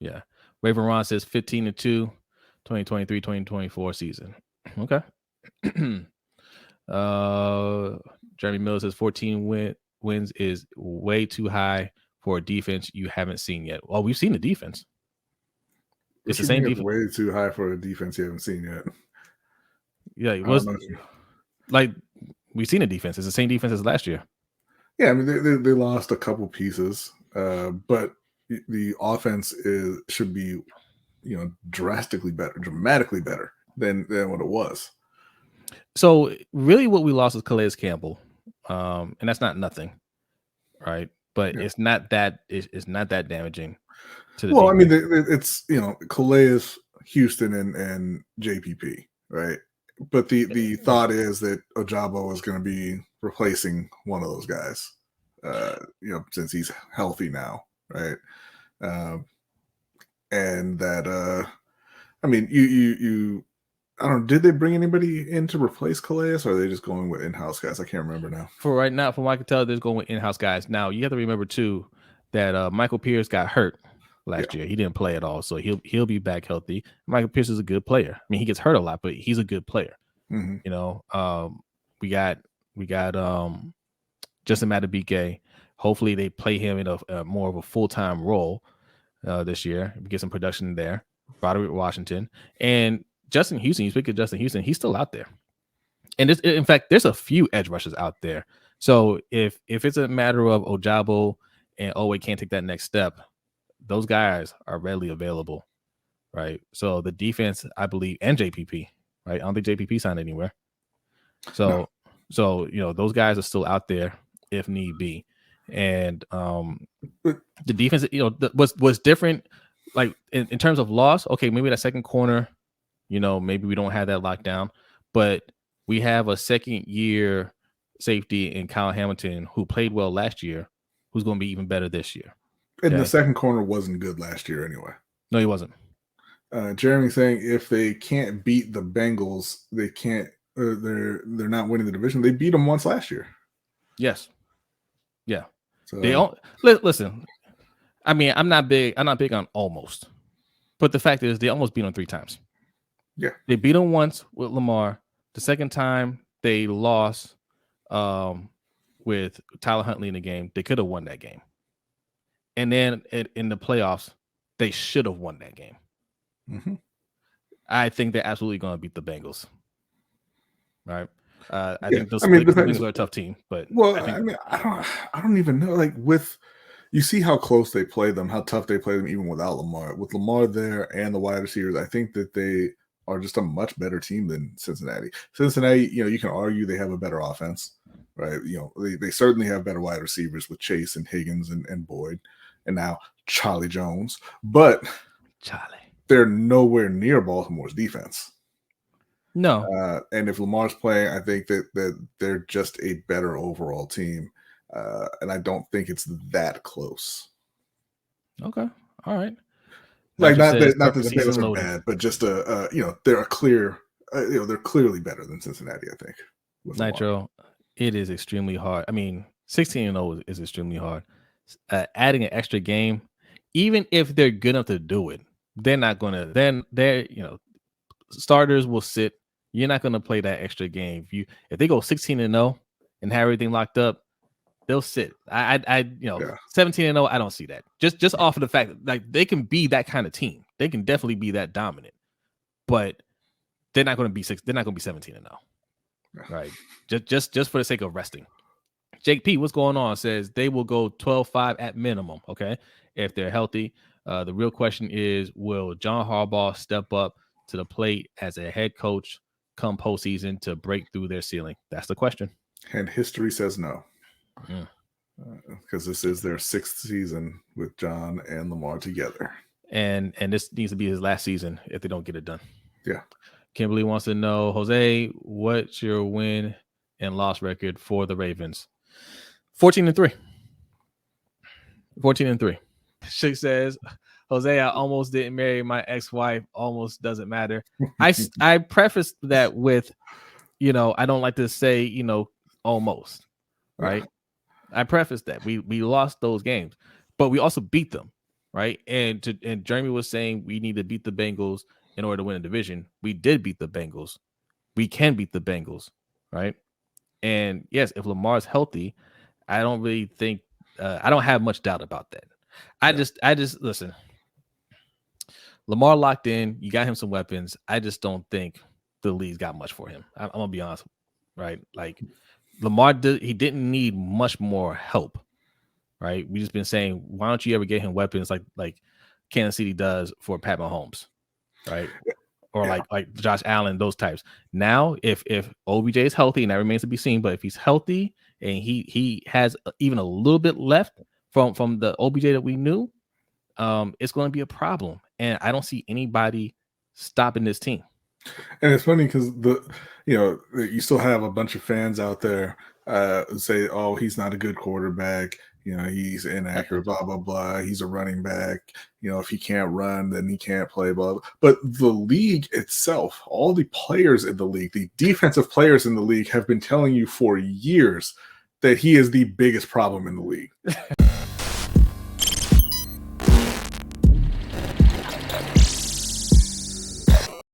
Yeah. Raven Ron says 15-2, 2023-2024 season. Okay. Jeremy Miller says 14 wins is way too high for a defense you haven't seen yet. Well, we've seen the defense. It's the same defense. Way too high for a defense you haven't seen yet. Yeah, it was like we've seen the defense. It's the same defense as last year. Yeah, I mean they lost a couple pieces, but the offense should be, dramatically better than what it was. So really, what we lost is Calais Campbell, and that's not nothing, right? But it's not that damaging to the. Well, defense. I mean, it's Calais, Houston, and JPP, right? But the thought is that Ojabo is going to be replacing one of those guys, since he's healthy now, right? And that, I mean, I don't know, did they bring anybody in to replace Calais, or are they just going with in-house guys? I can't remember now. For right now, from what I can tell, they're going with in-house guys. Now, you have to remember, too, that Michael Pierce got hurt last year. He didn't play at all, so he'll be back healthy. Michael Pierce is a good player. I mean, he gets hurt a lot, but he's a good player. Mm-hmm. We got Justin Madubuike. Hopefully, they play him in a more of a full-time role this year. We get some production there. Broderick Washington and Justin Houston. You speak of Justin Houston, he's still out there. And in fact, there's a few edge rushers out there. So if it's a matter of Ojabo and Owe can't take that next step, those guys are readily available, right? So the defense, I believe, and JPP, right? I don't think JPP signed anywhere. So those guys are still out there if need be. And the defense, was different, like in terms of loss. Okay, maybe that second corner, maybe we don't have that lockdown, but we have a second-year safety in Kyle Hamilton who played well last year, who's going to be even better this year. And the second corner wasn't good last year anyway. No, he wasn't. Jeremy saying if they can't beat the Bengals, they can't. They're not winning the division. They beat them once last year. Yes. Yeah. So they listen. I mean, I'm not big on almost, but the fact is they almost beat them 3 times. Yeah. They beat them once with Lamar. The second time they lost with Tyler Huntley in the game. They could have won that game. And then in the playoffs, they should have won that game. Mm-hmm. I think they're absolutely going to beat the Bengals. Right. I think the Bengals are a tough team, but I don't even know. Like you see how close they play them, how tough they play them, even without Lamar. With Lamar there and the wide receivers, I think that they are just a much better team than Cincinnati. Cincinnati, you can argue they have a better offense, right? They certainly have better wide receivers with Chase and Higgins and Boyd, and now Charlie Jones. But they're nowhere near Baltimore's defense. No. And if Lamar's playing, I think that they're just a better overall team. And I don't think it's that close. Okay. All right. Like not that the Bengals are bad, but just they're a clear, they're clearly better than Cincinnati, I think. Nitro, it is extremely hard. I mean, 16-0 is extremely hard. Adding an extra game, even if they're good enough to do it, they're not gonna. Then starters will sit. You're not gonna play that extra game. If they go 16-0 and have everything locked up, they'll sit. 17-0. I don't see that. Just off of the fact that like they can be that kind of team. They can definitely be that dominant, but they're not going to be 17-0. Right? Just for the sake of resting. Jake P, what's going on? Says they will go 12-5 at minimum. Okay, if they're healthy. The real question is, will John Harbaugh step up to the plate as a head coach come postseason to break through their ceiling? That's the question. And history says no. Because this is their 6th season with John and Lamar together. And this needs to be his last season if they don't get it done. Yeah. Kimberly wants to know, Jose, what's your win and loss record for the Ravens? 14-3. 14-3. She says, Jose, I almost didn't marry my ex-wife. Almost doesn't matter. I prefaced that with, I don't like to say, almost, right? I prefaced that we lost those games, but we also beat them, right? And Jeremy was saying we need to beat the Bengals in order to win a division. We did beat the Bengals. We can beat the Bengals, right? And yes, if Lamar's healthy, I don't really think I don't have much doubt about that. I just listen. Lamar locked in. You got him some weapons. I just don't think the league's got much for him. I'm gonna be honest, right? Like Lamar, he didn't need much more help, right? We just been saying, why don't you ever get him weapons like Kansas City does for Pat Mahomes, right? Or like Josh Allen, those types. Now, if OBJ is healthy, and that remains to be seen, but if he's healthy and he has even a little bit left from the OBJ that we knew, it's going to be a problem. And I don't see anybody stopping this team. And it's funny because you still have a bunch of fans out there say, "Oh, he's not a good quarterback. He's inaccurate. Blah blah blah. He's a running back. If he can't run, then he can't play." Blah, blah. But the league itself, all the players in the league, the defensive players in the league, have been telling you for years that he is the biggest problem in the league.